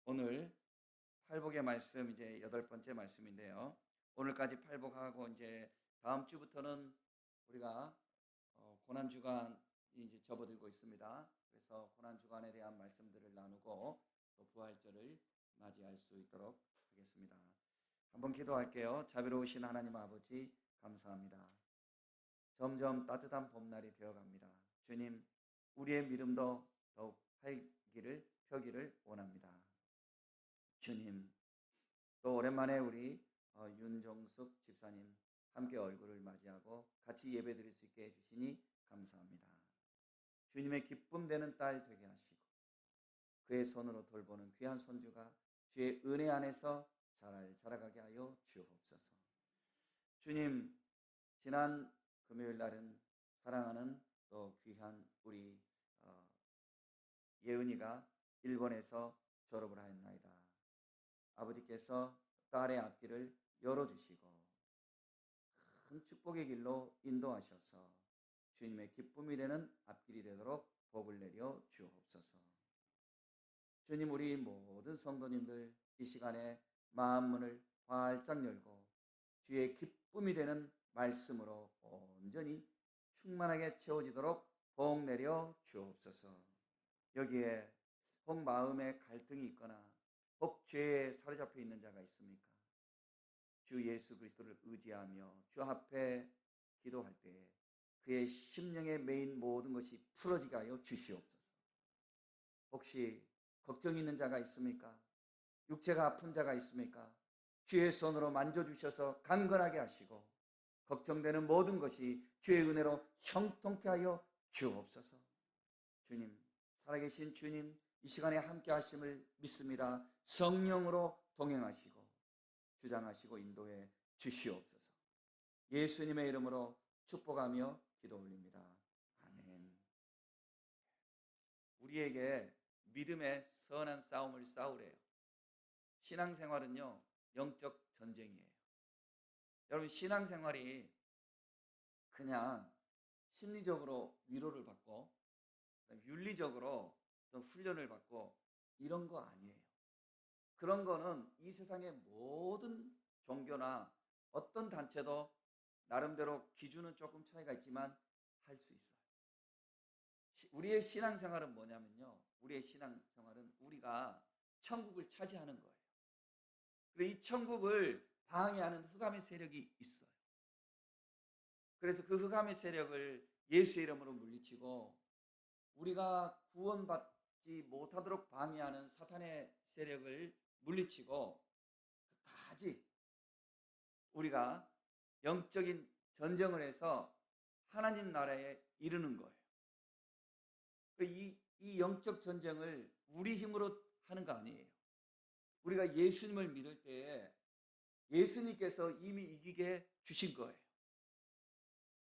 오늘 팔복의 말씀 이제 8번째 말씀인데요. 오늘까지 팔복하고 이제 다음 주부터는 우리가 고난 주간이 이제 접어들고 있습니다. 그래서 고난 주간에 대한 말씀들을 나누고 또 부활절을 맞이할 수 있도록 하겠습니다. 한번 기도할게요. 자비로우신 하나님 아버지 감사합니다. 점점 따뜻한 봄날이 되어갑니다. 주님, 우리의 믿음도 더욱 펴기를 원합니다. 주님, 또 오랜만에 우리 윤종숙 집사님 함께 얼굴을 맞이하고 같이 예배드릴 수 있게 해주시니 감사합니다. 주님의 기쁨 되는 딸 되게 하시고 그의 손으로 돌보는 귀한 손주가 주의 은혜 안에서 잘 자라가게 하여 주옵소서. 주님, 지난 금요일 날은 사랑하는 또 귀한 우리 예은이가 일본에서 졸업을 하였나이다. 아버지께서 딸의 앞길을 열어주시고 큰 축복의 길로 인도하셔서 주님의 기쁨이 되는 앞길이 되도록 복을 내려 주옵소서. 주님, 우리 모든 성도님들 이 시간에 마음 문을 활짝 열고 주의 기쁨이 되는 말씀으로 온전히 충만하게 채워지도록 복 내려 주옵소서. 여기에 혹 마음에 갈등이 있거나 혹 죄에 사로잡혀 있는 자가 있습니까? 주 예수 그리스도를 의지하며 주 앞에 기도할 때에 그의 심령에 매인 모든 것이 풀어지게 하여 주시옵소서. 혹시 걱정이 있는 자가 있습니까? 육체가 아픈 자가 있습니까? 주의 손으로 만져주셔서 강건하게 하시고 걱정되는 모든 것이 주의 은혜로 형통케 하여 주옵소서. 주님, 살아계신 주님, 이 시간에 함께 하심을 믿습니다. 성령으로 동행하시고 주장하시고 인도해 주시옵소서. 예수님의 이름으로 축복하며 기도 올립니다. 아멘. 우리에게 믿음의 선한 싸움을 싸우래요. 신앙생활은요, 영적 전쟁이에요. 여러분, 신앙생활이 그냥 심리적으로 위로를 받고 윤리적으로 좀 훈련을 받고 이런 거 아니에요. 그런 거는 이 세상의 모든 종교나 어떤 단체도 나름대로 기준은 조금 차이가 있지만 할 수 있어요. 우리의 신앙생활은 뭐냐면요. 우리의 신앙생활은 우리가 천국을 차지하는 거예요. 그리고 이 천국을 방해하는 흑암의 세력이 있어요. 그래서 그 흑암의 세력을 예수의 이름으로 물리치고 우리가 구원받지 못하도록 방해하는 사탄의 세력을 물리치고 끝까지 우리가 영적인 전쟁을 해서 하나님 나라에 이르는 거예요. 이 영적 전쟁을 우리 힘으로 하는 거 아니에요. 우리가 예수님을 믿을 때에 예수님께서 이미 이기게 주신 거예요.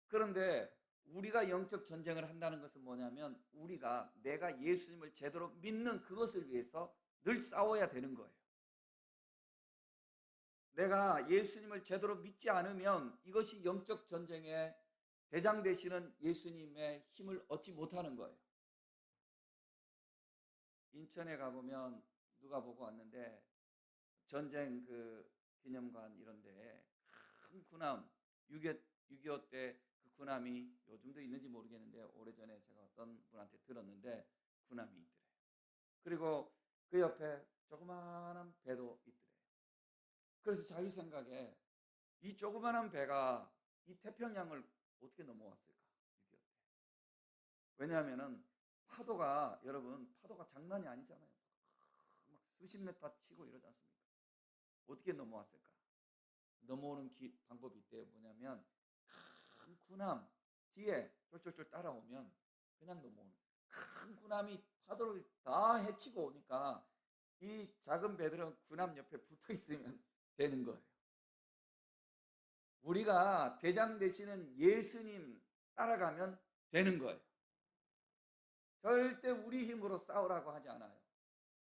그런데 우리가 영적 전쟁을 한다는 것은 뭐냐면 내가 예수님을 제대로 믿는 그것을 위해서 늘 싸워야 되는 거예요. 내가 예수님을 제대로 믿지 않으면 이것이 영적 전쟁의 대장 되시는 예수님의 힘을 얻지 못하는 거예요. 인천에 가보면 누가 보고 왔는데 전쟁 그 기념관 이런데 큰 군함 6.25 때 그 군함이 요즘도 있는지 모르겠는데 오래전에 제가 어떤 분한테 들었는데 군함이 있더래요. 그리고 그 옆에 조그마한 배도 있더래요. 그래서 자기 생각에 이 조그마한 배가 이 태평양을 어떻게 넘어왔을까? 6.25 때. 왜냐하면은 여러분 파도가 장난이 아니잖아요. 막 수십 메타 치고 이러지 않습니까? 어떻게 넘어왔을까? 넘어오는 방법이 있대요. 뭐냐면 큰 군함 뒤에 쫄쫄쫄 따라오면 그냥 넘어오는 큰 군함이 파도를 다 헤치고 오니까 이 작은 배들은 군함 옆에 붙어 있으면 되는 거예요. 우리가 대장 되시는 예수님 따라가면 되는 거예요. 절대 우리 힘으로 싸우라고 하지 않아요.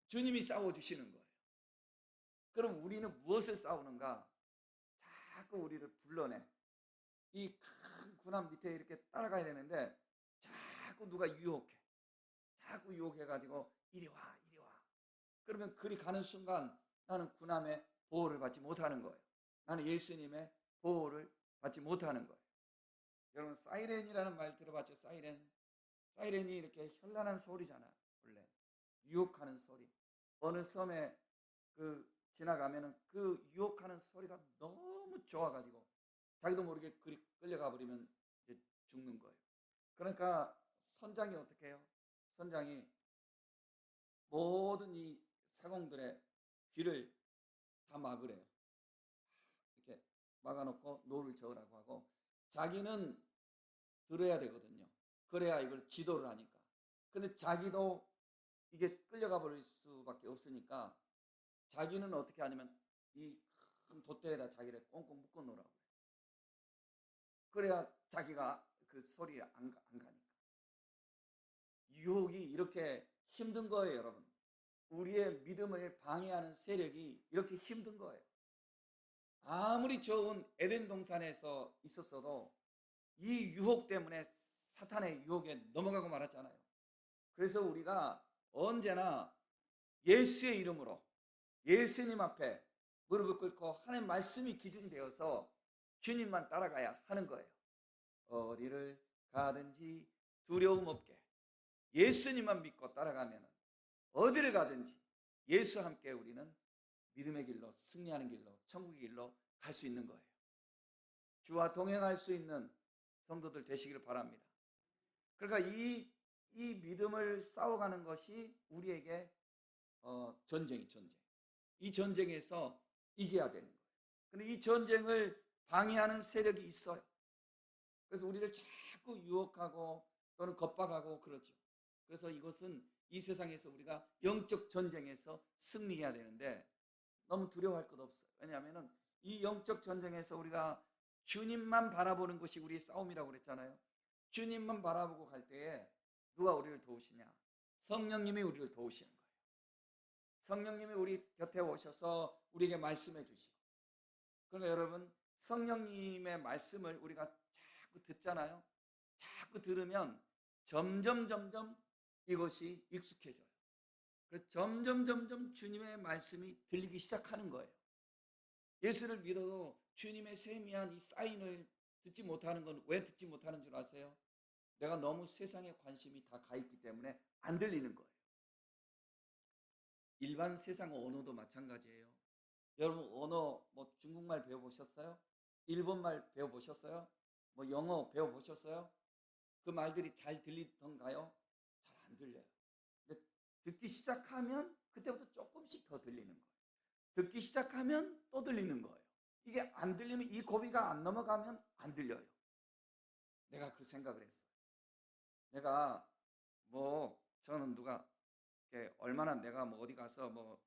주님이 싸워주시는 거예요. 그럼 우리는 무엇을 싸우는가? 자꾸 우리를 불러내. 이 큰 군함 밑에 이렇게 따라가야 되는데 자꾸 누가 유혹해. 자꾸 유혹해가지고 이리 와 이리 와. 그러면 그리 가는 순간 나는 군함의 보호를 받지 못하는 거예요. 나는 예수님의 보호를 받지 못하는 거예요. 여러분 사이렌이라는 말 들어봤죠? 사이렌. 사이렌이 이렇게 현란한 소리잖아. 원래 유혹하는 소리. 어느 섬에 지나가면은 그 유혹하는 소리가 너무 좋아가지고 자기도 모르게 그리 끌려가 버리면 이제 죽는 거예요. 그러니까 선장이 어떻게 해요? 선장이 모든 이 사공들의 귀를 다 막으래요. 이렇게 막아놓고 노를 저으라고 하고 자기는 들어야 되거든요. 그래야 이걸 지도를 하니까. 근데 자기도 이게 끌려가 버릴 수밖에 없으니까 자기는 어떻게 하냐면 이 큰 돛대에다 자기를 꽁꽁 묶어 놓으라고 해요. 그래야 자기가 그 소리에 안 가니까. 유혹이 이렇게 힘든 거예요, 여러분. 우리의 믿음을 방해하는 세력이 이렇게 힘든 거예요. 아무리 좋은 에덴 동산에서 있었어도 이 유혹 때문에 사탄의 유혹에 넘어가고 말았잖아요. 그래서 우리가 언제나 예수의 이름으로 예수님 앞에 무릎을 꿇고 하나님 말씀이 기준이 되어서 주님만 따라가야 하는 거예요. 어디를 가든지 두려움 없게 예수님만 믿고 따라가면 어디를 가든지 예수와 함께 우리는 믿음의 길로, 승리하는 길로, 천국의 길로 갈 수 있는 거예요. 주와 동행할 수 있는 성도들 되시기를 바랍니다. 그러니까 이 믿음을 싸워가는 것이 우리에게 전쟁. 이 전쟁에서 이겨야 되는 거예요. 근데 이 전쟁을 방해하는 세력이 있어요. 그래서 우리를 자꾸 유혹하고 또는 겁박하고 그러죠. 그래서 이것은 이 세상에서 우리가 영적 전쟁에서 승리해야 되는데 너무 두려워할 것 없어요. 왜냐하면 이 영적 전쟁에서 우리가 주님만 바라보는 것이 우리의 싸움이라고 그랬잖아요. 주님만 바라보고 갈 때에 누가 우리를 도우시냐? 성령님이 우리를 도우시는 거예요. 성령님이 우리 곁에 오셔서 우리에게 말씀해 주시고. 그러니까 여러분 성령님의 말씀을 우리가 자꾸 듣잖아요. 자꾸 들으면 점점 이것이 익숙해져요. 그래서 점점 주님의 말씀이 들리기 시작하는 거예요. 예수를 믿어도 주님의 세미한 이 사인을 듣지 못하는 건 왜 듣지 못하는 줄 아세요? 내가 너무 세상에 관심이 다 가 있기 때문에 안 들리는 거예요. 일반 세상 언어도 마찬가지예요. 여러분 언어 뭐 중국말 배워보셨어요? 일본말 배워보셨어요? 뭐 영어 배워보셨어요? 그 말들이 잘 들리던가요? 잘 안 들려요. 근데 듣기 시작하면 그때부터 조금씩 더 들리는 거예요. 듣기 시작하면 또 들리는 거예요. 이게 안 들리면 이 고비가 안 넘어가면 안 들려요. 내가 그 생각을 했어요. 내가 저는 누가 얼마나 내가 어디 가서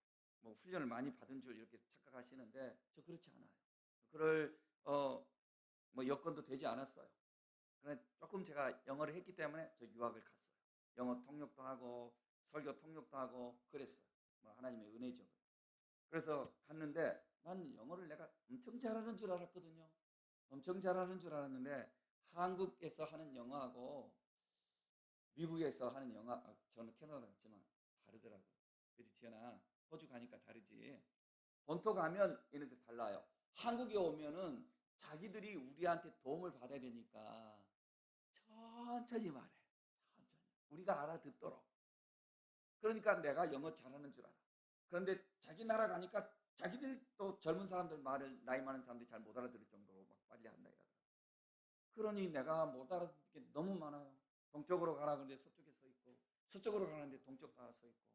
훈련을 많이 받은 줄 이렇게 착각하시는데 저 그렇지 않아요. 그럴 여건도 되지 않았어요. 그런데 조금 제가 영어를 했기 때문에 저 유학을 갔어요. 영어 통역도 하고 설교 통역도 하고 그랬어요. 하나님의 은혜죠. 그래서 갔는데 난 영어를 내가 엄청 잘하는 줄 알았거든요. 엄청 잘하는 줄 알았는데 한국에서 하는 영어하고 미국에서 하는 영어, 저는 캐나다 갔지만 다르더라고요. 그렇지 지연아, 호주 가니까 다르지. 본토 가면 얘네들 달라요. 한국에 오면은 자기들이 우리한테 도움을 받아야 되니까 천천히 말해. 천천히. 우리가 알아듣도록. 그러니까 내가 영어 잘하는 줄 알아. 그런데 자기 나라 가니까 자기들도 젊은 사람들 말을 나이 많은 사람들이 잘 못 알아들을 정도로 막 빨리 한다 이러더라고요. 그러니 내가 못 알아듣는 게 너무 많아요. 동쪽으로 가라 그러는데 서쪽에 서 있고 서쪽으로 가는데 동쪽 가서 서 있고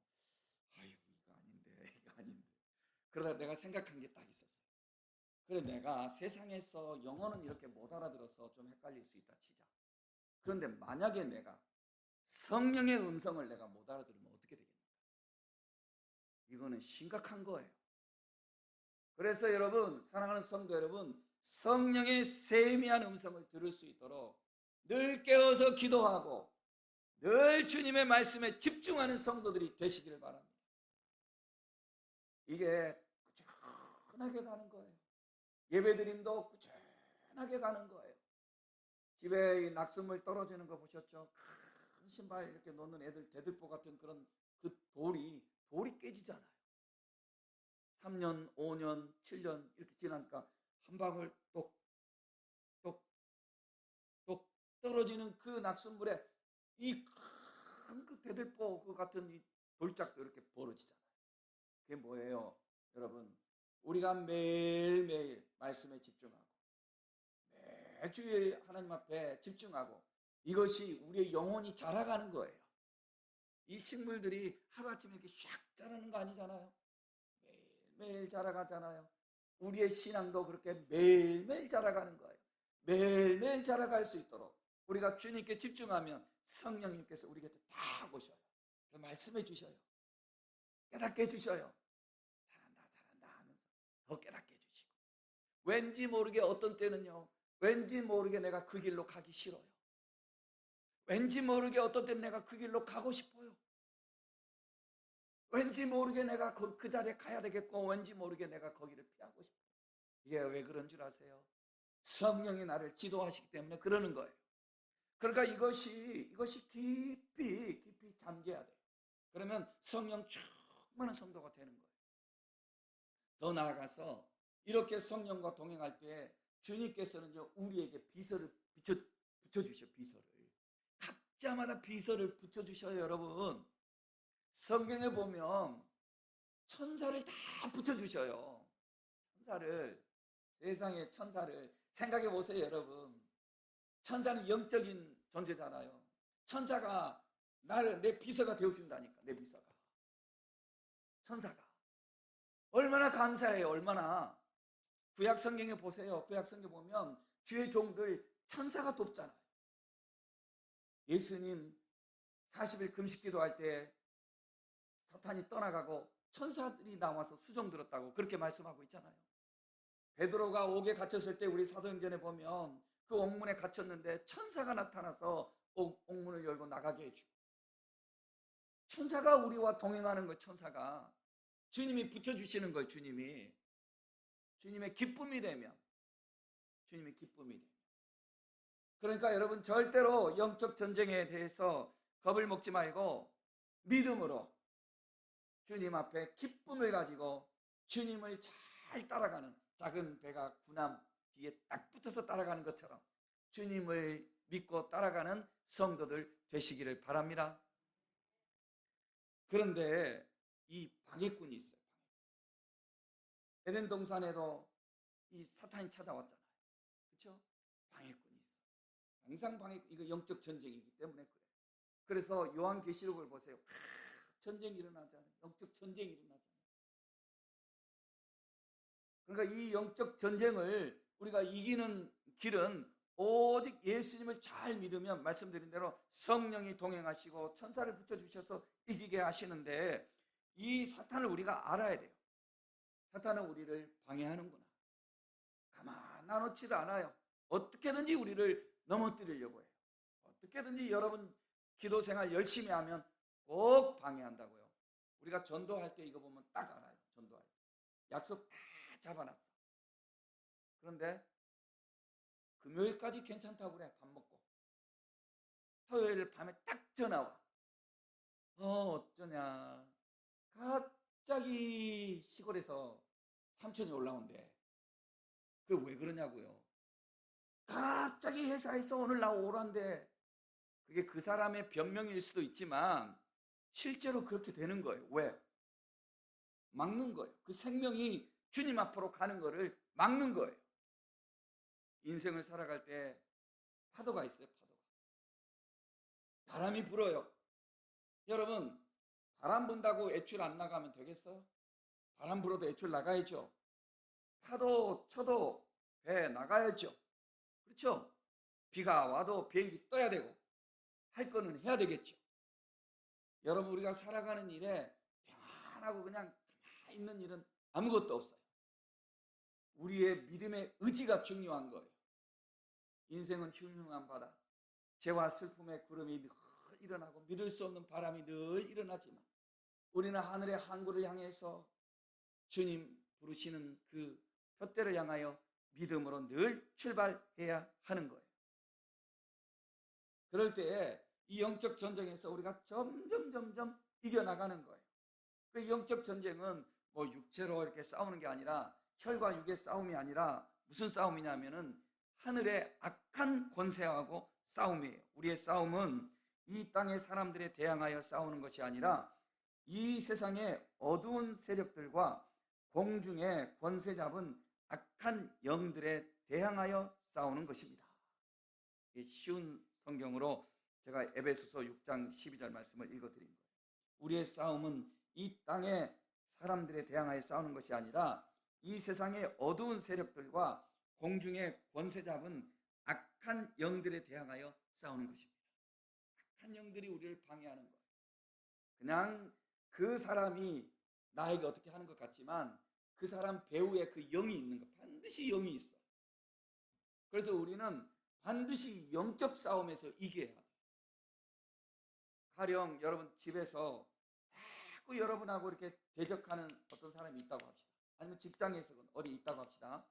아이고 이거 아닌데 이거 아닌데 그러다 내가 생각한 게 딱 있었어요. 그래 내가 세상에서 영어는 이렇게 못 알아들어서 좀 헷갈릴 수 있다 치자. 그런데 만약에 내가 성령의 음성을 내가 못 알아들으면 어떻게 되겠습니까? 이거는 심각한 거예요. 그래서 여러분 사랑하는 성도 여러분 성령의 세미한 음성을 들을 수 있도록 늘 깨어서 기도하고 늘 주님의 말씀에 집중하는 성도들이 되시기를 바랍니다. 이게 꾸준하게 가는 거예요. 예배드림도 꾸준하게 가는 거예요. 집에 낙수물 떨어지는 거 보셨죠? 큰 신발 이렇게 놓는 애들 대들보 같은 그런 그 돌이 깨지잖아요. 3년, 5년, 7년 이렇게 지나니까 한 방울 똑똑똑 떨어지는 그 낙숫물에 이 큰 그 대들보 그 같은 이 돌짝도 이렇게 벌어지잖아요. 그게 뭐예요? 여러분, 우리가 매일매일 말씀에 집중하고 매주일 하나님 앞에 집중하고 이것이 우리의 영혼이 자라가는 거예요. 이 식물들이 하루아침에 이렇게 샥 자라는 거 아니잖아요. 매일매일 자라가잖아요. 우리의 신앙도 그렇게 매일매일 자라가는 거예요. 매일매일 자라갈 수 있도록 우리가 주님께 집중하면 성령님께서 우리 곁에 다 오셔요. 말씀해 주셔요. 깨닫게 해주셔요. 잘한다 하면서 더 깨닫게 해주시고, 왠지 모르게 어떤 때는요, 왠지 모르게 내가 그 길로 가기 싫어요. 왠지 모르게 어떤 때는 내가 그 길로 가고 싶어요. 왠지 모르게 내가 그 자리에 가야 되겠고, 왠지 모르게 내가 거기를 피하고 싶어요. 이게 왜 그런 줄 아세요? 성령이 나를 지도하시기 때문에 그러는 거예요. 그러니까 이것이 깊이 잠겨야 돼요. 그러면 성령 충만한 성도가 되는 거예요. 더 나아가서 이렇게 성령과 동행할 때 주님께서는요, 우리에게 비서를 붙여주셔. 비서를 각자마다 비서를 붙여주셔요. 여러분, 성경에 보면 천사를 다 붙여주셔요. 천사를, 세상의 천사를 생각해 보세요. 여러분, 천사는 영적인 존재잖아요. 천사가 나를 내 비서가 되어준다니까. 내 비서가, 천사가 얼마나 감사해요. 얼마나. 구약 성경에 보세요. 구약 성경 보면 주의 종들 천사가 돕잖아요. 예수님 40일 금식 기도할 때 사탄이 떠나가고 천사들이 나와서 수종 들었다고 그렇게 말씀하고 있잖아요. 베드로가 옥에 갇혔을 때 우리 사도행전에 보면 그 옥문에 갇혔는데 천사가 나타나서 옥문을 열고 나가게 해주고, 천사가 우리와 동행하는 거예요. 천사가 주님이 붙여주시는 거예요. 주님의 기쁨이 되면, 주님의 기쁨이 되면. 그러니까 여러분, 절대로 영적 전쟁에 대해서 겁을 먹지 말고 믿음으로 주님 앞에 기쁨을 가지고 주님을 잘 따라가는, 작은 배가 군함 뒤에 딱 붙어서 따라가는 것처럼 주님을 믿고 따라가는 성도들 되시기를 바랍니다. 그런데 이 방해꾼이 있어요. 에덴 동산에도 이 사탄이 찾아왔잖아요. 그렇죠? 방해꾼이 있어. 항상 이거 영적 전쟁이기 때문에 그래. 그래서 요한계시록을 보세요. 전쟁이 일어나잖아요. 영적 전쟁이 일어나잖아요. 그러니까 이 영적 전쟁을 우리가 이기는 길은 오직 예수님을 잘 믿으면, 말씀드린 대로 성령이 동행하시고 천사를 붙여주셔서 이기게 하시는데, 이 사탄을 우리가 알아야 돼요. 사탄은 우리를 방해하는구나. 가만 놓지를 않아요. 어떻게든지 우리를 넘어뜨리려고 해요. 어떻게든지 여러분 기도 생활 열심히 하면 꼭 방해한다고요. 우리가 전도할 때 이거 보면 딱 알아요. 전도할 때 약속 다 잡아놨어. 그런데 금요일까지 괜찮다고 그래. 밥 먹고 토요일 밤에 딱 전화 와. 어쩌냐, 갑자기 시골에서 삼촌이 올라온대. 그게 왜 그러냐고요. 갑자기 회사에서 오늘 나 오란데, 그게 그 사람의 변명일 수도 있지만 실제로 그렇게 되는 거예요. 왜? 막는 거예요. 그 생명이 주님 앞으로 가는 거를 막는 거예요. 인생을 살아갈 때 파도가 있어요. 파도가. 바람이 불어요. 여러분, 바람 분다고 애출 안 나가면 되겠어요? 바람 불어도 애출 나가야죠. 파도 쳐도 배 나가야죠. 그렇죠? 비가 와도 비행기 떠야 되고 할 거는 해야 되겠죠. 여러분, 우리가 살아가는 일에 평안하고 그냥 가만히 있는 일은 아무것도 없어요. 우리의 믿음의 의지가 중요한 거예요. 인생은 흉흉한 바다, 죄와 슬픔의 구름이 늘 일어나고 믿을 수 없는 바람이 늘 일어나지만 우리는 하늘의 항구를 향해서 주님 부르시는 그 푯대를 향하여 믿음으로 늘 출발해야 하는 거예요. 그럴 때 이 영적 전쟁에서 우리가 점점 이겨나가는 거예요. 그 영적 전쟁은 뭐 육체로 이렇게 싸우는 게 아니라 혈과 육의 싸움이 아니라 무슨 싸움이냐면은 하늘의 악한 권세하고 싸움이에요. 우리의 싸움은 이 땅의 사람들에 대항하여 싸우는 것이 아니라 이 세상의 어두운 세력들과 공중의 권세 잡은 악한 영들에 대항하여 싸우는 것입니다. 쉬운 성경으로 제가 에베소서 6장 12절 말씀을 읽어드린 거예요. 우리의 싸움은 이 땅의 사람들에 대항하여 싸우는 것이 아니라 이 세상의 어두운 세력들과 공중의 권세 잡은 악한 영들에 대항하여 싸우는 것입니다. 악한 영들이 우리를 방해하는 거예요. 그냥 그 사람이 나에게 어떻게 하는 것 같지만 그 사람 배후에 그 영이 있는 거, 반드시 영이 있어. 그래서 우리는 반드시 영적 싸움에서 이겨야 해요. 가령 여러분 집에서 자꾸 여러분하고 이렇게 대적하는 어떤 사람이 있다고 합시다. 아니면 직장에서 어디 있다고 합시다.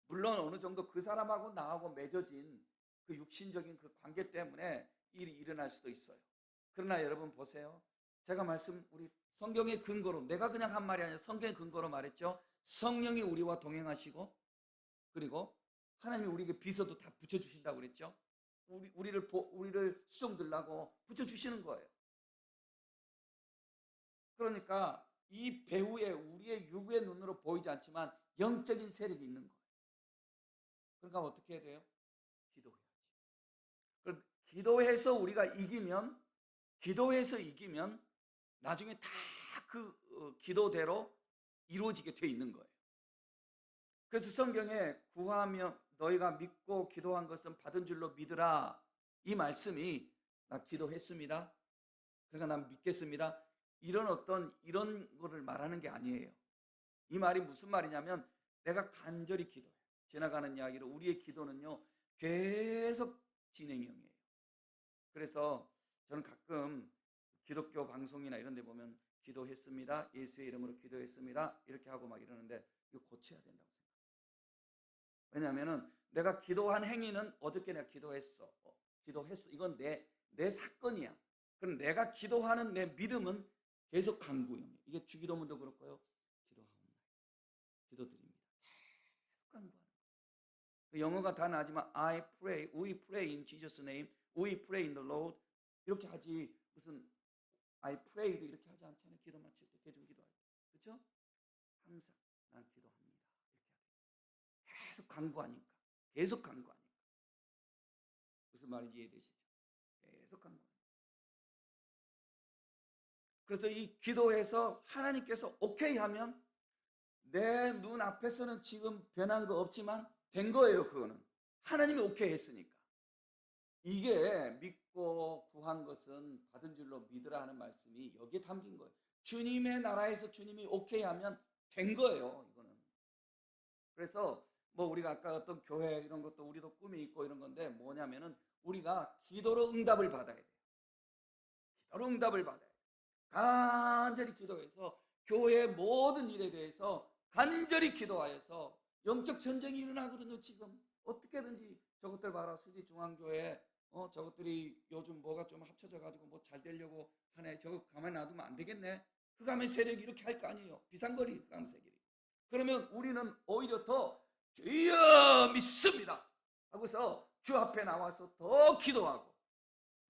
물론 어느 정도 그 사람하고 나하고 맺어진 그 육신적인 그 관계 때문에 일이 일어날 수도 있어요. 그러나 여러분 보세요. 제가 우리 성경의 근거로, 내가 그냥 한 말이 아니라 성경의 근거로 말했죠. 성령이 우리와 동행하시고, 그리고 하나님이 우리에게 비서도 다 붙여주신다고 그랬죠. 우리를 수종 들라고 붙여주시는 거예요. 그러니까 이 배후에 우리의 육의 눈으로 보이지 않지만 영적인 세력이 있는 거예요. 그러니까 어떻게 해야 돼요? 기도해야지. 그럼 기도해서 우리가 기도해서 이기면 나중에 다 그 기도대로 이루어지게 돼 있는 거예요. 그래서 성경에 구하며 너희가 믿고 기도한 것은 받은 줄로 믿으라, 이 말씀이 나 기도했습니다, 그러니까 난 믿겠습니다, 이런 거를 말하는 게 아니에요. 이 말이 무슨 말이냐면 내가 간절히 기도해. 지나가는 이야기로 우리의 기도는요 계속 진행형이에요. 그래서 저는 가끔 기독교 방송이나 이런 데 보면 기도했습니다, 예수의 이름으로 기도했습니다 이렇게 하고 막 이러는데 이거 고쳐야 된다고 생각해요. 왜냐하면 내가 기도한 행위는 어저께 내가 기도했어. 이건 내 사건이야. 그럼 내가 기도하는 내 믿음은 계속 간구형이에요. 이게 주기도문도 그렇고요. 기도하옵나이다, 기도드립니다, 계속 간구하는 거예요. 영어가 다 나지만 I pray, we pray in Jesus' name, we pray in the Lord 이렇게 하지 무슨 I pray도 이렇게 하지 않잖아요. 기도 마칠 때 대중 기도할 때, 그렇죠? 항상 난 기도합니다 이렇게 하죠. 계속 간구하니까, 무슨 말인지 이해되시죠? 계속 간구하니까. 그래서 이 기도해서 하나님께서 오케이 하면 내 눈 앞에서는 지금 변한 거 없지만 된 거예요. 그거는 하나님이 오케이 했으니까. 이게 믿고 구한 것은 받은 줄로 믿으라 하는 말씀이 여기에 담긴 거예요. 주님의 나라에서 주님이 오케이 하면 된 거예요. 이거는. 그래서 뭐 우리가 아까 어떤 교회 이런 것도 우리도 꿈이 있고 이런 건데 뭐냐면은 우리가 기도로 응답을 받아야 돼요. 기도로 응답을 받아야 돼요. 간절히 기도해서 교회의 모든 일에 대해서 간절히 기도하여서 영적 전쟁이 일어나거든요. 지금 어떻게든지 저것들 봐라, 수지중앙교회 저것들이 요즘 뭐가 좀 합쳐져 가지고 뭐 잘 되려고 하네. 저거 가만히 놔두면 안 되겠네. 흑암의 세력이 이렇게 할 거 아니에요. 비상거리 흑암 세력이. 그러면 우리는 오히려 더 주여 믿습니다 하고서 주 앞에 나와서 더 기도하고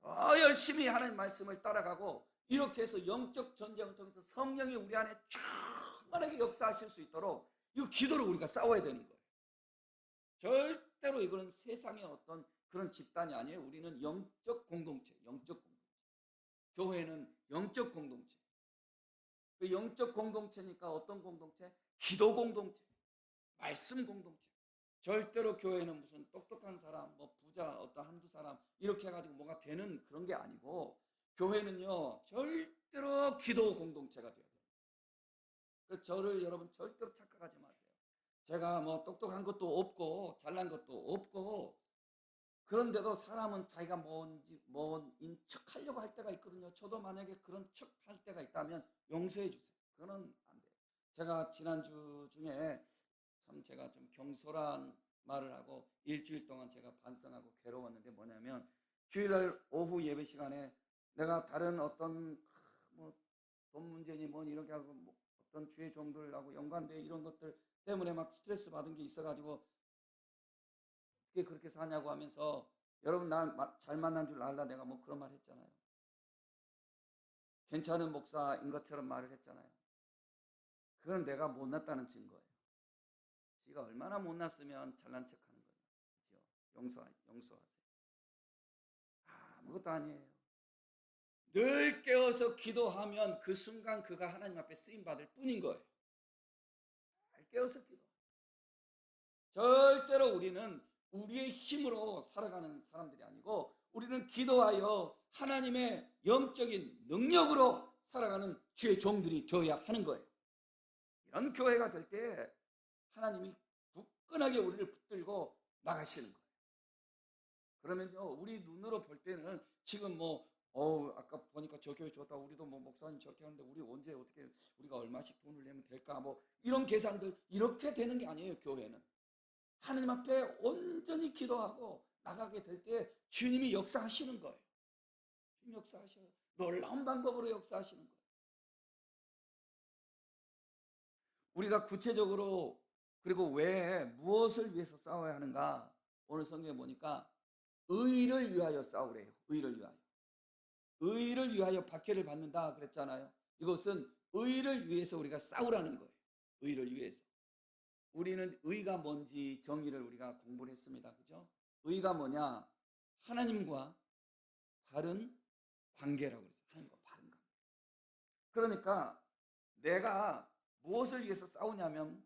더 열심히 하나님 말씀을 따라가고, 이렇게 해서 영적 전쟁을 통해서 성령이 우리 안에 충만하게 역사하실 수 있도록 이 기도로 우리가 싸워야 되는 거예요. 절대로 이거는 세상의 어떤 그런 집단이 아니에요. 우리는 영적 공동체. 교회는 영적 공동체. 그 영적 공동체니까 어떤 공동체? 기도 공동체, 말씀 공동체. 절대로 교회는 무슨 똑똑한 사람, 뭐 부자 어떤 한두 사람 이렇게 해가지고 뭐가 되는 그런 게 아니고, 교회는요 절대로 기도 공동체가 돼야 돼요. 그래서 저를 여러분 절대로 착각하지 마세요. 제가 뭐 똑똑한 것도 없고 잘난 것도 없고, 그런데도 사람은 자기가 뭔인 척 하려고 할 때가 있거든요. 저도 만약에 그런 척 할 때가 있다면 용서해 주세요. 그거는 안 돼요. 제가 지난주 중에 참 제가 좀 경솔한 말을 하고 일주일 동안 제가 반성하고 괴로웠는데 뭐냐면, 주일날 오후 예배 시간에 내가 다른 어떤 뭐 돈 문제니 뭐니 이렇게 하고 뭐 어떤 주의 종들하고 연관돼 이런 것들 때문에 막 스트레스 받은 게 있어가지고 어떻게 그렇게 사냐고 하면서 여러분 난 잘 만난 줄 알라 내가 뭐 그런 말 했잖아요. 괜찮은 목사인 것처럼 말을 했잖아요. 그건 내가 못났다는 증거예요. 지가 얼마나 못났으면 잘난 척하는 거예요. 그죠? 용서하세요. 아무것도 아니에요. 늘 깨어서 기도하면 그 순간 그가 하나님 앞에 쓰임 받을 뿐인 거예요. 잘 깨어서 기도. 절대로 우리는 우리의 힘으로 살아가는 사람들이 아니고 우리는 기도하여 하나님의 영적인 능력으로 살아가는 주의 종들이 되어야 하는 거예요. 이런 교회가 될 때 하나님이 굳건하게 우리를 붙들고 나가시는 거예요. 그러면요, 우리 눈으로 볼 때는 지금 아까 보니까 저 교회 좋다. 우리도 목사님 저렇게 하는데 우리 언제 어떻게 우리가 얼마씩 돈을 내면 될까? 이런 계산들 이렇게 되는 게 아니에요. 교회는 하나님 앞에 온전히 기도하고 나가게 될 때 주님이 역사하시는 거예요. 주님 역사하셔요. 놀라운 방법으로 역사하시는 거예요. 우리가 구체적으로 그리고 왜 무엇을 위해서 싸워야 하는가? 오늘 성경에 보니까 의를 위하여 싸우래요. 의를 위하여. 의를 위하여 박해를 받는다 그랬잖아요. 이것은 의를 위해서 우리가 싸우라는 거예요. 의를 위해서. 우리는 의가 뭔지 정의를 우리가 공부를 했습니다. 그죠? 의가 뭐냐? 하나님과 바른 관계라고 그랬어요. 하나님과 바른 관계. 그러니까 내가 무엇을 위해서 싸우냐면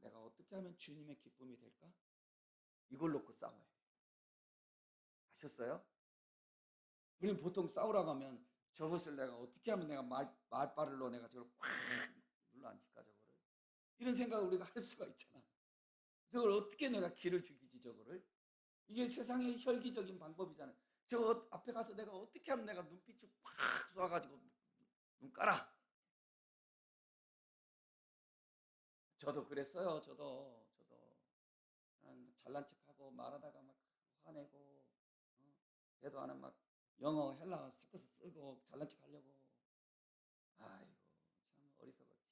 내가 어떻게 하면 주님의 기쁨이 될까? 이걸 놓고 싸워요. 아셨어요? 우리는 보통 싸우라고 하면 저것을 내가 어떻게 하면 내가 말발로 내가 저걸 확 눌러앉힐까 저거를. 이런 생각을 우리가 할 수가 있잖아. 저걸 어떻게 내가 기를 죽이지 저거를. 이게 세상의 혈기적인 방법이잖아요. 저 앞에 가서 내가 어떻게 하면 내가 눈빛을 팍 쏘아가지고 눈 깔아. 저도 그랬어요. 저도 잘난 척하고 말하다가 막 화내고 대도 안 하면 막 영어 헬라어 섞어서 쓰고 잘난 척하려고. 아이고 참 어리석었지요.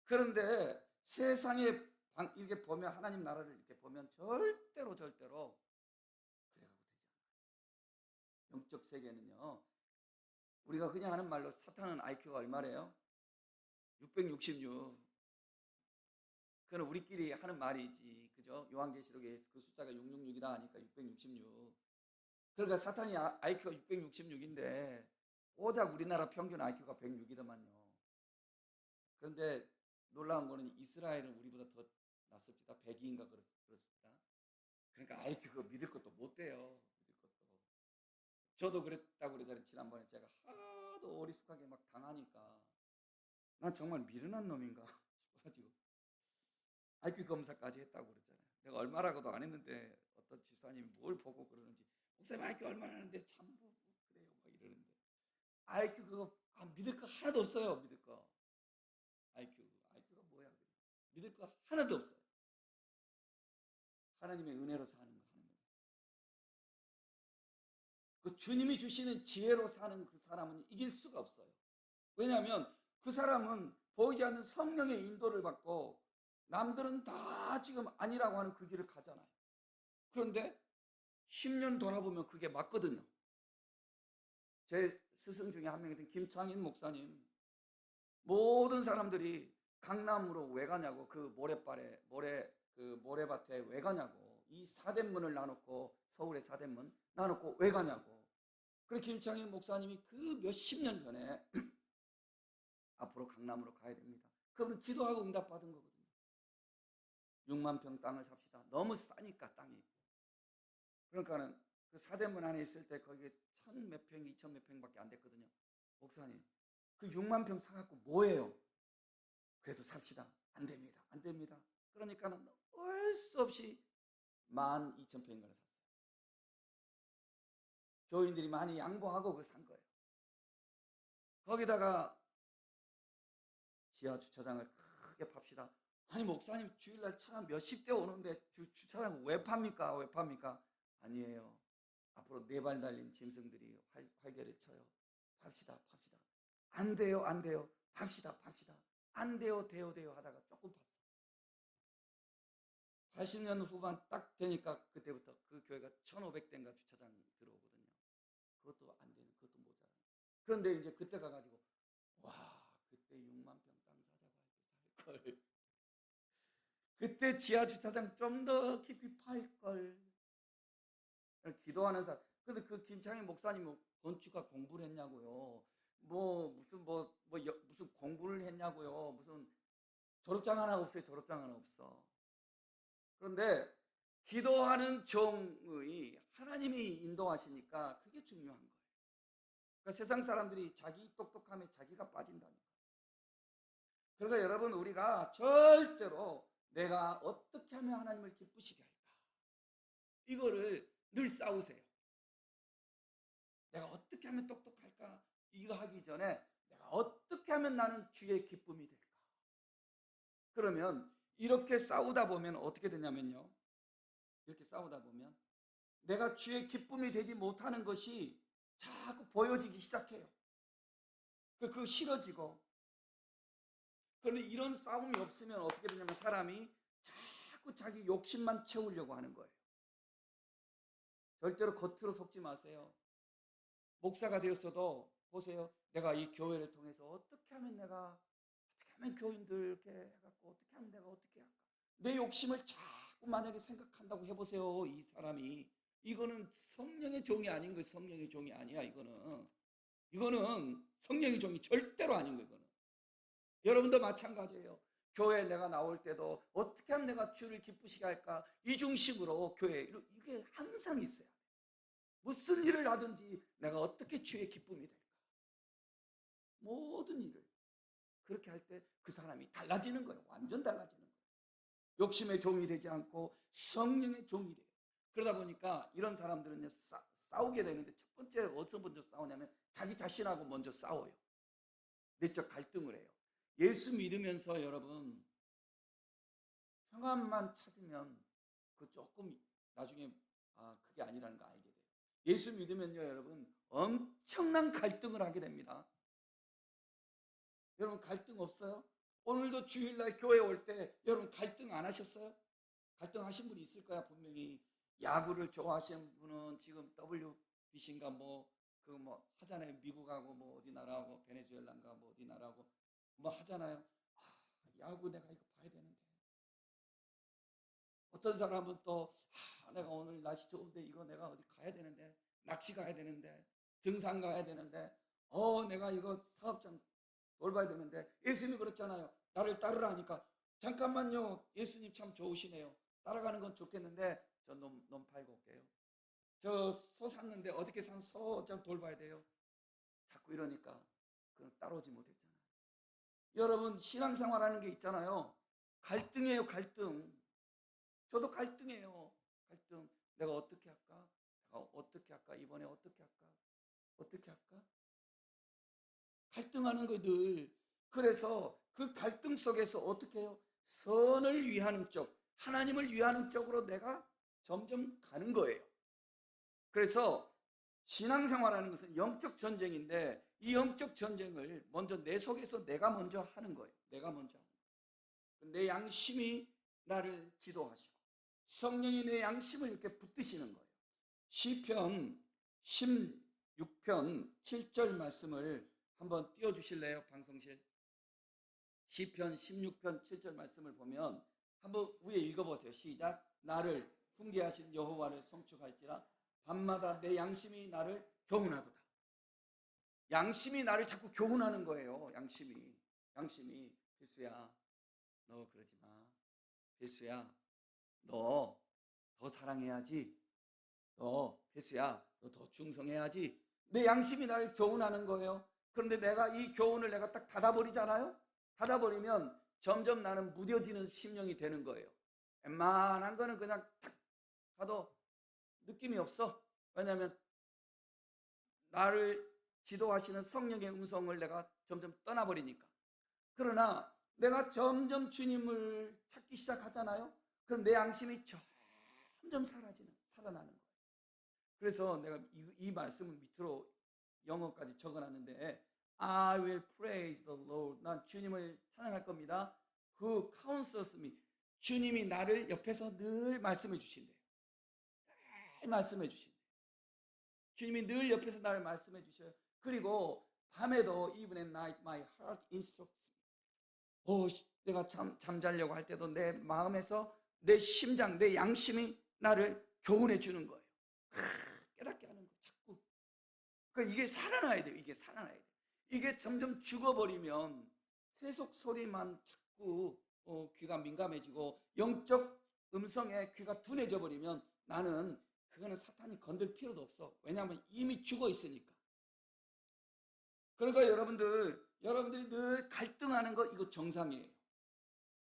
그런데 세상에 이렇게 보면 하나님 나라를 이렇게 보면 절대로 그래가고 되지 않아요. 영적 세계는요. 우리가 그냥 하는 말로 사탄은 IQ가 얼마래요? 666. 그건 우리끼리 하는 말이지. 그죠? 요한계시록에 그 숫자가 666이다 하니까 666. 그러니까 사탄이 IQ가 666인데 오작 우리나라 평균 IQ가 106이더만요. 그런데 놀라운 거는 이스라엘은 우리보다 더 낫습니다. 102인가 그렇습니다. 그러니까 IQ 그거 믿을 것도 못 돼요. 믿을 것도. 저도 그랬다고 그러잖아요. 지난번에 제가 하도 어리숙하게 막 당하니까 난 정말 미련한 놈인가 싶어가지고 IQ 검사까지 했다고 그랬잖아요. 내가 얼마라고도 안 했는데 어떤 집사님이 뭘 보고 그러는지 목사님 IQ 얼마나 하는데 참 그래요 막 이러는데 IQ 그거 믿을 거 하나도 없어요. 믿을 거 IQ가 뭐야 그래. 믿을 거 하나도 없어요. 하나님의 은혜로 사는 거 하는 거예요. 그 주님이 주시는 지혜로 사는 그 사람은 이길 수가 없어요. 왜냐하면 그 사람은 보이지 않는 성령의 인도를 받고 남들은 다 지금 아니라고 하는 그 길을 가잖아요. 그런데 10년 돌아보면 그게 맞거든요. 제 스승 중에 한 명이던 김창인 목사님, 모든 사람들이 강남으로 왜 가냐고, 그 모래밭에 왜 가냐고, 이 사대문을 나눴고, 서울의 사대문 나눴고 왜 가냐고. 그래 김창인 목사님이 그 몇십 년 전에 앞으로 강남으로 가야 됩니다. 그분은 기도하고 응답받은 거거든요. 6만 평 땅을 삽시다. 너무 싸니까 땅이. 그러니까는 그 사대문 안에 있을 때 거기에 1000몇 평, 2000몇 평밖에 안 됐거든요. 목사님, 그 6만 평 사갖고 뭐예요? 그래도 삽시다. 안 됩니다. 안 됩니다. 그러니까는 할 수 없이 12,000평인가를 샀어요. 교인들이 많이 양보하고 그걸 산 거예요. 거기다가 지하 주차장을 크게 팝시다. 아니 목사님 주일날 차 몇십 대 오는데 주차장 왜 팝니까? 왜 팝니까? 아니에요. 앞으로 4발 달린 짐승들이 활개를 쳐요. 팝시다. 안 돼요, 안 돼요. 팝시다, 팝시다. 안 돼요, 돼요, 돼요 하다가 조금 팠어. 80년 후반 딱 되니까 그때부터 그 교회가 1,500대인가 주차장 들어오거든요. 그것도 안 되는, 그것도 모자라. 그런데 이제 그때 가가지고 와, 그때 6만 평 땅 사자고 할 때 살 걸. 그때 지하 주차장 좀 더 깊이 팔 걸. 기도하는 사람. 근데 그 김창희 목사님 건축학 공부를 했냐고요. 무슨 공부를 했냐고요. 무슨 졸업장 하나 없어요. 졸업장 하나 없어. 그런데 기도하는 종의 하나님이 인도하시니까 그게 중요한 거예요. 그러니까 세상 사람들이 자기 똑똑함에 자기가 빠진다니까. 그러니까 여러분, 우리가 절대로 내가 어떻게 하면 하나님을 기쁘시게 할까, 이거를 늘 싸우세요. 내가 어떻게 하면 똑똑할까, 이거 하기 전에 내가 어떻게 하면 나는 주의 기쁨이 될까. 그러면 이렇게 싸우다 보면 어떻게 되냐면요, 이렇게 싸우다 보면 내가 주의 기쁨이 되지 못하는 것이 자꾸 보여지기 시작해요. 그거 싫어지고. 그런데 이런 싸움이 없으면 어떻게 되냐면 사람이 자꾸 자기 욕심만 채우려고 하는 거예요. 절대로 겉으로 속지 마세요. 목사가 되었어도 보세요. 내가 이 교회를 통해서 어떻게 하면 교인들 이렇게 해갖고 어떻게 하면 내가 어떻게 할까. 내 욕심을 자꾸 만약에 생각한다고 해보세요. 이 사람이, 이거는 성령의 종이 아닌 거예요. 성령의 종이 아니야. 이거는 성령의 종이 절대로 아닌 거예요. 이거는. 여러분도 마찬가지예요. 교회에 내가 나올 때도 어떻게 하면 내가 주를 기쁘시게 할까, 이 중심으로 교회, 이게 항상 있어야 돼. 무슨 일을 하든지 내가 어떻게 주의 기쁨이 될까, 모든 일을 그렇게 할 때 그 사람이 달라지는 거예요. 완전 달라지는 거예요. 욕심의 종이 되지 않고 성령의 종이 돼요. 그러다 보니까 이런 사람들은 싸우게 되는데, 첫 번째 어디서 먼저 싸우냐면 자기 자신하고 먼저 싸워요. 내적 갈등을 해요. 예수 믿으면서 여러분 평안만 찾으면 그 조금 나중에 그게 아니라는 거 알게 돼요. 예수 믿으면요 여러분 엄청난 갈등을 하게 됩니다. 여러분 갈등 없어요? 오늘도 주일날 교회 올 때 여러분 갈등 안 하셨어요? 갈등하신 분이 있을 거야 분명히. 야구를 좋아하시는 분은 지금 WBC인가 하잖아요. 미국하고 어디 나라하고 베네수엘라인가 어디 나라하고 하잖아요. 야구 내가 이거 봐야 되는데. 어떤 사람은 또 내가 오늘 날씨 좋은데 이거 내가 어디 가야 되는데, 낚시 가야 되는데, 등산 가야 되는데, 내가 이거 사업장 돌봐야 되는데. 예수님이 그렇잖아요. 나를 따르라니까. 잠깐만요. 예수님 참 좋으시네요. 따라가는 건 좋겠는데 저 놈 팔고 올게요. 저 소 샀는데 어저께 산 소 좀 돌봐야 돼요. 자꾸 이러니까 그건 따라오지 못했잖아요. 여러분 신앙생활하는 게 있잖아요. 갈등이에요. 갈등. 저도 갈등해요. 갈등. 내가 어떻게 할까? 이번에 어떻게 할까? 어떻게 할까? 갈등하는 거 늘. 그래서 그 갈등 속에서 어떻게 해요? 선을 위하는 쪽, 하나님을 위하는 쪽으로 내가 점점 가는 거예요. 그래서 신앙생활하는 것은 영적 전쟁인데, 이 영적 전쟁을 먼저 내 속에서 내가 먼저 하는 거예요. 내가 먼저 하는 거예요. 내 양심이 나를 지도하시고 성령이 내 양심을 이렇게 붙드시는 거예요. 시편 16편 7절 말씀을 한번 띄워주실래요? 방송실. 시편 16편 7절 말씀을 보면 한번 위에 읽어보세요. 시작. 나를 훈계하신 여호와를 송축할지라 밤마다 내 양심이 나를 교훈하도다. 양심이 나를 자꾸 교훈하는 거예요. 양심이 필수야 너 그러지 마. 필수야 너 더 사랑해야지. 필수야 너 더 충성해야지. 내 양심이 나를 교훈하는 거예요. 그런데 내가 이 교훈을 내가 딱 닫아버리잖아요. 닫아버리면 점점 나는 무뎌지는 심령이 되는 거예요. 웬만한 거는 그냥 탁 가도 느낌이 없어. 왜냐하면 나를 지도하시는 성령의 음성을 내가 점점 떠나버리니까. 그러나 내가 점점 주님을 찾기 시작하잖아요. 그럼 내 양심이 점점 살아나는 거예요. 그래서 내가 이 말씀을 밑으로 영어까지 적어놨는데 I will praise the Lord. 난 주님을 찬양할 겁니다. Who counsels me. 주님이 나를 옆에서 늘 말씀해 주신대요. 늘 말씀해 주신대요. 주님이 늘 옆에서 나를 말씀해 주셔요. 그리고 밤에도 even at night my heart instructs me. 내가 잠자려고 할 때도 내 마음에서 내 심장, 내 양심이 나를 교훈해 주는 거예요. 깨닫게 하는 거예요. 자꾸. 그러니까 이게 살아나야 돼요. 이게 살아나야 돼요. 이게 점점 죽어버리면 세속 소리만 자꾸 귀가 민감해지고 영적 음성에 귀가 둔해져 버리면 나는 그거는 사탄이 건들 필요도 없어. 왜냐하면 이미 죽어 있으니까. 그러니까 여러분들이 늘 갈등하는 거 이거 정상이에요.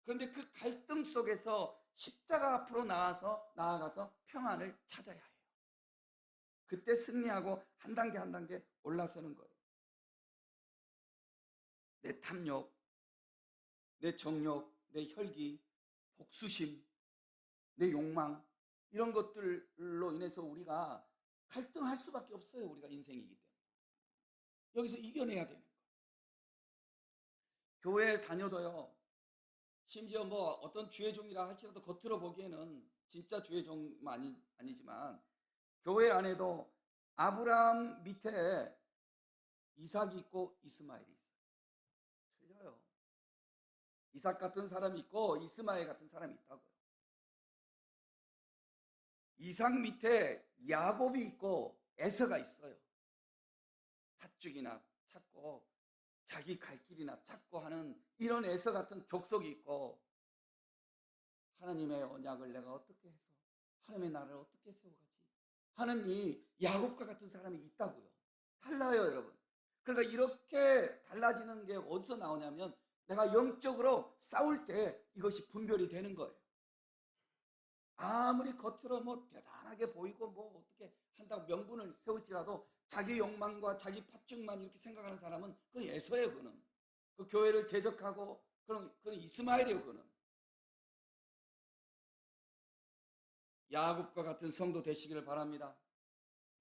그런데 그 갈등 속에서 십자가 앞으로 나아가서 평안을 찾아야 해요. 그때 승리하고 한 단계 한 단계 올라서는 거예요. 내 탐욕, 내 정욕, 내 혈기, 복수심, 내 욕망 이런 것들로 인해서 우리가 갈등할 수밖에 없어요. 우리가 인생이기 때문에. 여기서 이겨내야 되는 거예요. 교회에 다녀도요. 심지어 뭐 어떤 주의 종이라 할지라도 겉으로 보기에는 진짜 주의 종은 아니지만 교회 안에도 아브라함 밑에 이삭이 있고 이스마엘이 있어요. 틀려요. 이삭 같은 사람이 있고 이스마엘 같은 사람이 있다고요. 이삭 밑에 야곱이 있고 에서가 있어요. 팥죽이나 찾고 자기 갈 길이나 찾고 하는 이런 에서 같은 족속이 있고 하나님의 언약을 내가 어떻게 해서 하나님의 나라를 어떻게 세워가지 하는 이 야곱과 같은 사람이 있다고요. 달라요, 여러분. 그러니까 이렇게 달라지는 게 어디서 나오냐면 내가 영적으로 싸울 때 이것이 분별이 되는 거예요. 아무리 겉으로 뭐 대단하게 보이고 뭐 어떻게 한다고 명분을 세울지라도 자기 욕망과 자기 팥죽만 이렇게 생각하는 사람은 그건 에서예요. 그는 그 교회를 대적하고 그건 이스마엘이에요. 그는 야곱과 같은 성도 되시기를 바랍니다.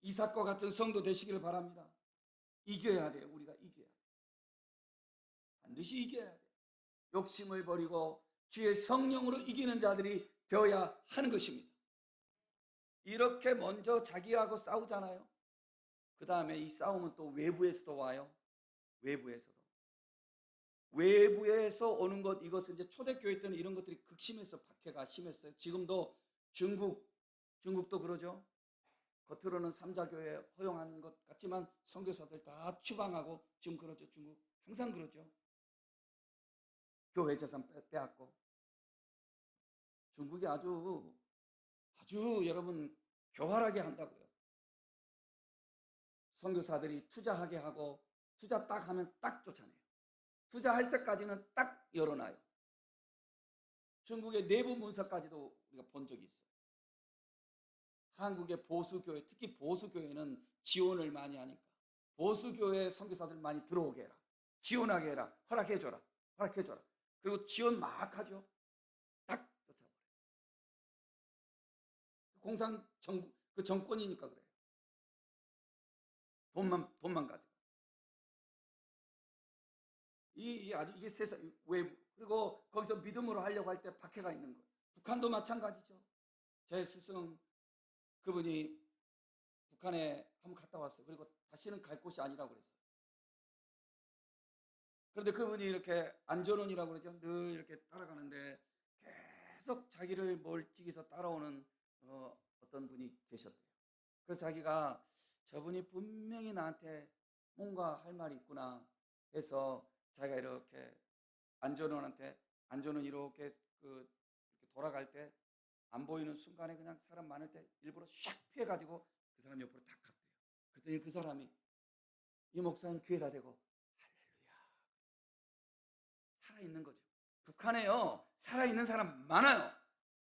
이삭과 같은 성도 되시기를 바랍니다. 이겨야 돼요. 우리가 이겨야 돼요. 반드시 이겨야 돼요. 욕심을 버리고 주의 성령으로 이기는 자들이 되어야 하는 것입니다. 이렇게 먼저 자기하고 싸우잖아요. 그 다음에 이 싸움은 또 외부에서도 와요. 외부에서 오는 것, 이것은 이제 초대교회 때는 이런 것들이 극심해서 박해가 심했어요. 지금도 중국도 그러죠. 겉으로는 삼자교회 허용하는 것 같지만 선교사들 다 추방하고 지금 그러죠. 중국 항상 그러죠. 교회 재산 빼앗고 중국이 아주 여러분 교활하게 한다고요. 선교사들이 투자하게 하고 투자 딱 하면 딱 쫓아내요. 투자할 때까지는 딱 열어놔요. 중국의 내부 문서까지도 우리가 본 적이 있어요. 한국의 보수교회, 특히 보수교회는 지원을 많이 하니까 보수교회 선교사들 많이 들어오게 해라. 지원하게 해라. 허락해줘라. 그리고 지원 막 하죠. 딱 쫓아버려요. 정권이니까 그래요. 돈만 가지고. 이게 세상 외부. 그리고 거기서 믿음으로 하려고 할 때 박해가 있는 거예요. 북한도 마찬가지죠. 제 스승 그분이 북한에 한번 갔다 왔어요. 그리고 다시는 갈 곳이 아니라고 그랬어요. 그런데 그분이 이렇게 안전원이라고 그러죠. 늘 이렇게 따라가는데 계속 자기를 멀찍이서 따라오는 어떤 분이 계셨대요. 그래서 자기가 저분이 분명히 나한테 뭔가 할 말이 있구나 해서 자기가 이렇게 안전원 이렇게 이렇게 돌아갈 때 안 보이는 순간에 그냥 사람 많을 때 일부러 샥 피해가지고 그 사람 옆으로 탁 갔대요. 그랬더니 그 사람이 이 목사님 귀에다 대고 할렐루야 살아있는 거죠. 북한에요 살아있는 사람 많아요.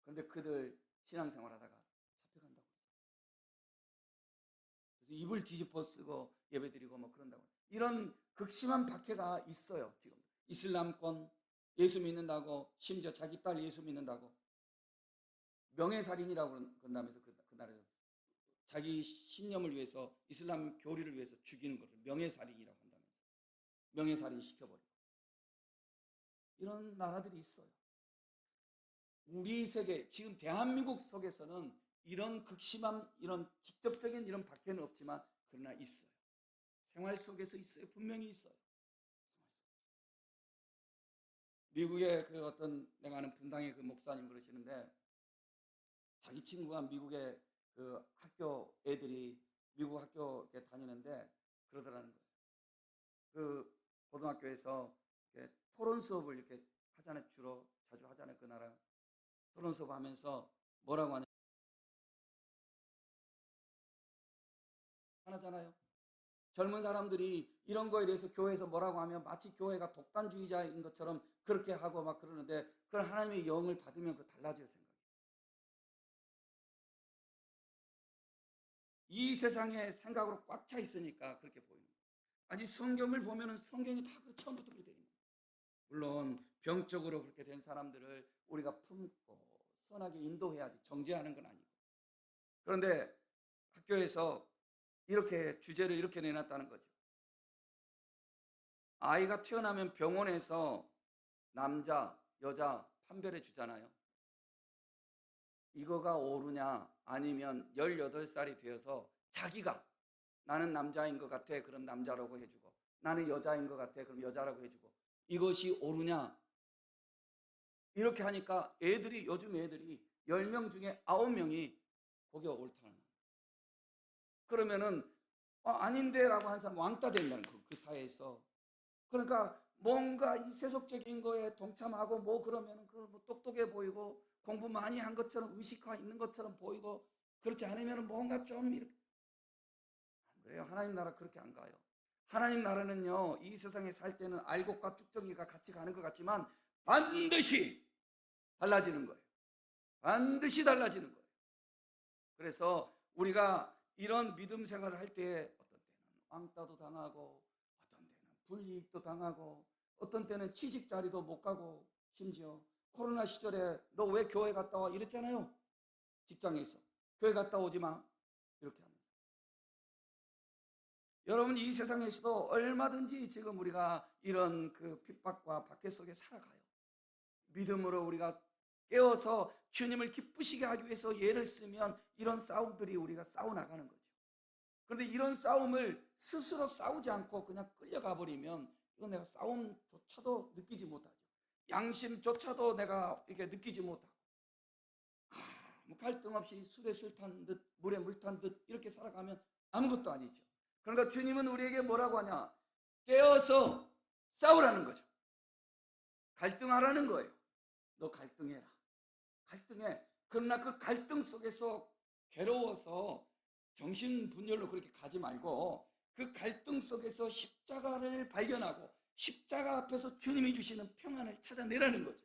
그런데 그들 신앙생활하다가 잡혀간다고. 그래서 입을 뒤집어 쓰고 예배드리고 뭐 그런다고. 이런 극심한 박해가 있어요. 지금 이슬람권 예수 믿는다고 심지어 자기 딸 예수 믿는다고 명예살인이라고 그런다면서 그 나라에서 자기 신념을 위해서 이슬람 교리를 위해서 죽이는 것을 명예살인이라고 한다면서. 명예살인 시켜버리고 이런 나라들이 있어요. 우리 세계, 지금 대한민국 속에서는 이런 극심한, 이런 직접적인 이런 박해는 없지만 그러나 있어요. 생활 속에서 있어요. 분명히 있어요. 미국의 그 어떤 내가 아는 분당의 그 목사님 그러시는데, 자기 친구가 미국의 그 학교 애들이 미국 학교에 다니는데 그러더라는 거예요. 그 고등학교에서 토론 수업을 이렇게 하잖아요. 주로 자주 하잖아요. 그 나라 토론 수업 하면서 뭐라고 하잖아요. 젊은 사람들이 이런 거에 대해서 교회에서 뭐라고 하면 마치 교회가 독단주의자인 것처럼 그렇게 하고 막 그러는데, 그걸 하나님의 영을 받으면 그 달라져요, 생각이. 이 세상에 생각으로 꽉 차 있으니까 그렇게 보이는 거예요. 아직 성경을 보면은 성경이 다 처음부터 그렇게 되어 있는 거예요. 물론 병적으로 그렇게 된 사람들을 우리가 품고 선하게 인도해야지, 정죄하는 건 아니고. 그런데 학교에서 이렇게 주제를 이렇게 내놨다는 거죠. 아이가 태어나면 병원에서 남자, 여자 판별해 주잖아요. 이거가 옳으냐, 아니면 18살이 되어서 자기가 나는 남자인 것 같아, 그럼 남자라고 해주고, 나는 여자인 것 같아, 그럼 여자라고 해주고, 이것이 옳으냐, 이렇게 하니까 애들이, 요즘 애들이 10명 중에 9명이 거기가 옳다는 거예요. 그러면은 아닌데 라고 하는 사람 왕따 된다는 거예요, 그 사회에서. 그러니까 뭔가 이 세속적인 거에 동참하고 뭐 그러면은 뭐 똑똑해 보이고 공부 많이 한 것처럼 의식화 있는 것처럼 보이고, 그렇지 않으면 뭔가 좀 이렇게. 그래요. 하나님 나라 그렇게 안 가요. 하나님 나라는요, 이 세상에 살 때는 알곡과 쭉정이가 같이 가는 것 같지만 반드시 달라지는 거예요. 반드시 달라지는 거예요. 그래서 우리가 이런 믿음 생활을 할 때 어떤 때는 왕따도 당하고, 어떤 때는 불이익도 당하고, 어떤 때는 취직 자리도 못 가고, 심지어 코로나 시절에 너 왜 교회 갔다 와 이랬잖아요. 직장에서 교회 갔다 오지 마 이렇게 하면서. 여러분, 이 세상에서도 얼마든지 지금 우리가 이런 그 핍박과 박해 속에 살아가요. 믿음으로 우리가 깨어서 주님을 기쁘시게 하기 위해서 예를 쓰면 이런 싸움들이 우리가 싸워나가는 거죠. 그런데 이런 싸움을 스스로 싸우지 않고 그냥 끌려가 버리면 이건 내가 싸움조차도 느끼지 못하죠. 양심조차도 내가 이렇게 느끼지 못하고 아무 갈등 없이 술에 술 탄 듯 물에 물 탄 듯 이렇게 살아가면 아무것도 아니죠. 그러니까 주님은 우리에게 뭐라고 하냐, 깨어서 싸우라는 거죠. 갈등하라는 거예요. 너 갈등해라. 갈등해. 그러나 그 갈등 속에서 괴로워서 정신분열로 그렇게 가지 말고 그 갈등 속에서 십자가를 발견하고 십자가 앞에서 주님이 주시는 평안을 찾아내라는 거죠.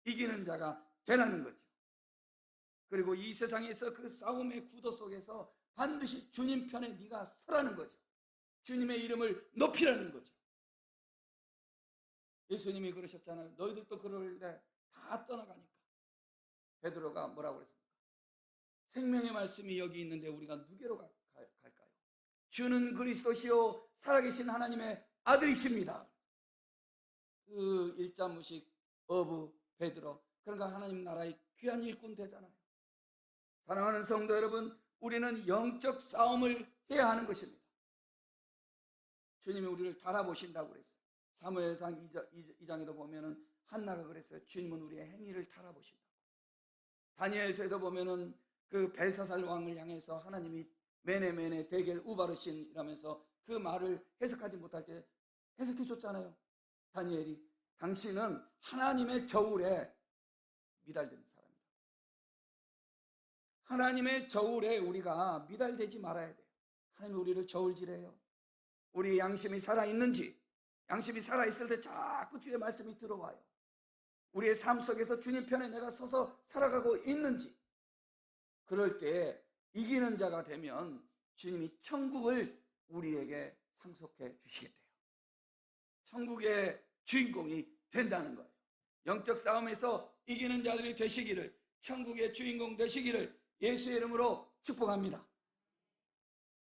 이기는 자가 되라는 거죠. 그리고 이 세상에서 그 싸움의 구도 속에서 반드시 주님 편에 네가 서라는 거죠. 주님의 이름을 높이라는 거죠. 예수님이 그러셨잖아요. 너희들도 그럴래 다 떠나가니까. 베드로가 뭐라고 그랬습니까? 생명의 말씀이 여기 있는데 우리가 누구로 갈까요? 주는 그리스도시요 살아계신 하나님의 아들이십니다. 그 일자무식 어부 베드로, 그러니까 하나님 나라의 귀한 일꾼 되잖아요. 사랑하는 성도 여러분, 우리는 영적 싸움을 해야 하는 것입니다. 주님이 우리를 달아보신다고 그랬어요. 사무엘상 2장에도 보면은 한나가 그랬어요. 주님은 우리의 행위를 달아보신다고. 다니엘서에도 보면은 그 벨사살 왕을 향해서 하나님이 메네 데겔 우바르신 이라면서 그 말을 해석하지 못할 때 해석해 줬잖아요. 다니엘이 당신은 하나님의 저울에 미달된 사람이다. 하나님의 저울에 우리가 미달되지 말아야 돼요. 하나님이 우리를 저울질해요. 우리 양심이 살아있는지, 양심이 살아있을 때 자꾸 주의 말씀이 들어와요. 우리의 삶 속에서 주님 편에 내가 서서 살아가고 있는지, 그럴 때 이기는 자가 되면 주님이 천국을 우리에게 상속해 주시겠대요. 천국의 주인공이 된다는 거예요. 영적 싸움에서 이기는 자들이 되시기를, 천국의 주인공 되시기를 예수의 이름으로 축복합니다.